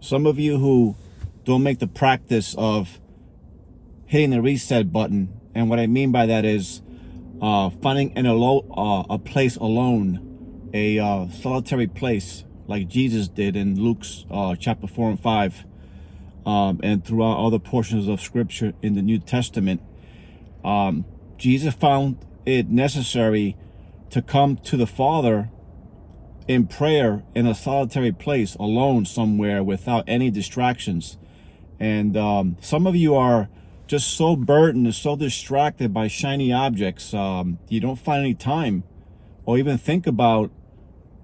Some of you who don't make the practice of hitting the reset button, and what I mean by that is finding a place alone, a solitary place like Jesus did in Luke's chapter 4 and 5, and throughout other portions of Scripture in the New Testament. Jesus found it necessary to come to the Father in prayer in a solitary place, alone somewhere without any distractions. And some of you are just so burdened and so distracted by shiny objects, you don't find any time or even think about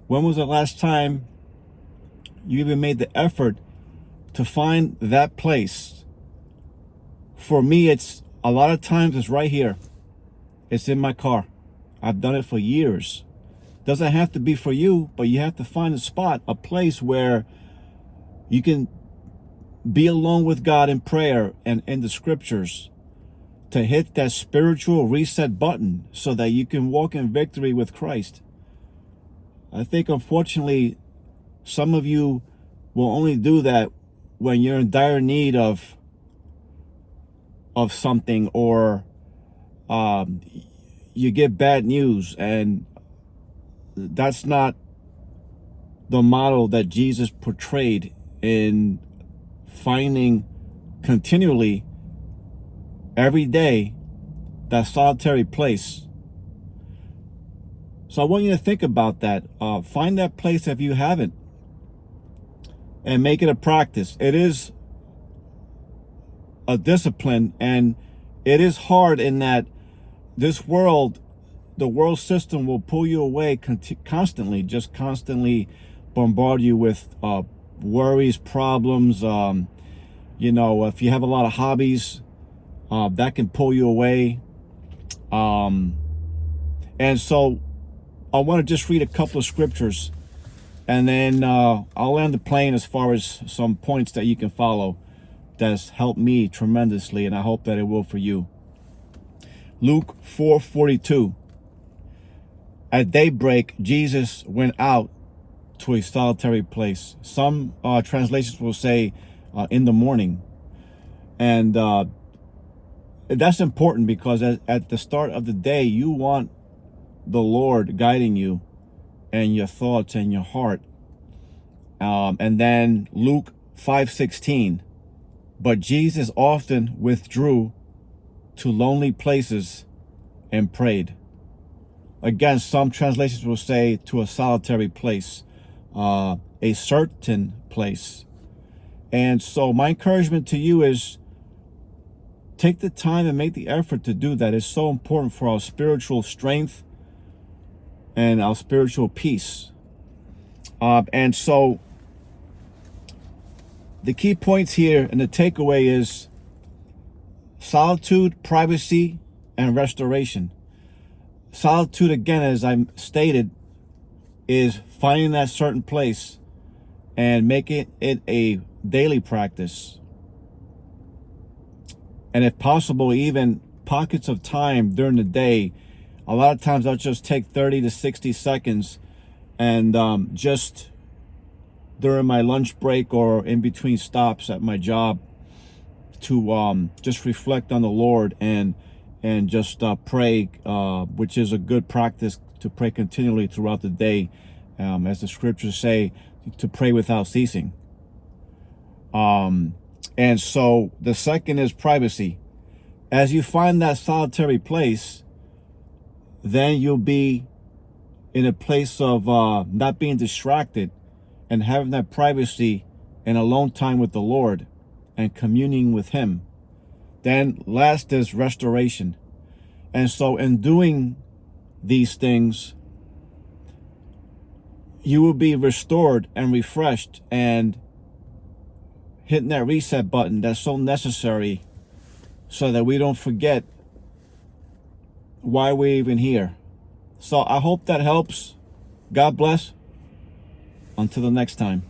when was the last time you even made the effort to find that place. For me, it's a lot of times it's right here. It's in my car. I've done it for years. Doesn't have to be for you, but you have to find a spot, a place where you can be alone with God in prayer and in the Scriptures, to hit that spiritual reset button so that you can walk in victory with Christ. I think, unfortunately, some of you will only do that when you're in dire need of something, or you get bad news, and that's not the model that Jesus portrayed in finding continually every day that solitary place. So I want you to think about that. Find that place if you haven't, and make it a practice. It is a discipline, and it is hard in that this world, the world system, will pull you away constantly, just constantly bombard you with worries, problems. If you have a lot of hobbies, that can pull you away. And so I want to just read a couple of scriptures, and then I'll land the plane as far as some points that you can follow that's helped me tremendously, and I hope that it will for you. Luke 4:42. At daybreak, Jesus went out to a solitary place. Some translations will say in the morning. And that's important, because at the start of the day, you want the Lord guiding you and your thoughts and your heart. And then Luke 5:16. But Jesus often withdrew to lonely places and prayed. Again, some translations will say to a solitary place, a certain place. And so my encouragement to you is, take the time and make the effort to do that. It's so important for our spiritual strength and our spiritual peace. And so the key points here and the takeaway is solitude, privacy, and restoration. Solitude, again, as I stated, is finding that certain place and making it a daily practice. And if possible, even pockets of time during the day. A lot of times I'll just take 30 to 60 seconds and just during my lunch break or in between stops at my job to just reflect on the Lord and just pray, which is a good practice, to pray continually throughout the day, as the scriptures say, to pray without ceasing. And so the second is privacy. As you find that solitary place, then you'll be in a place of not being distracted and having that privacy and alone time with the Lord and communing with Him. Then last is restoration. And so in doing these things, you will be restored and refreshed and hitting that reset button that's so necessary, so that we don't forget why we're even here. So I hope that helps. God bless. Until the next time.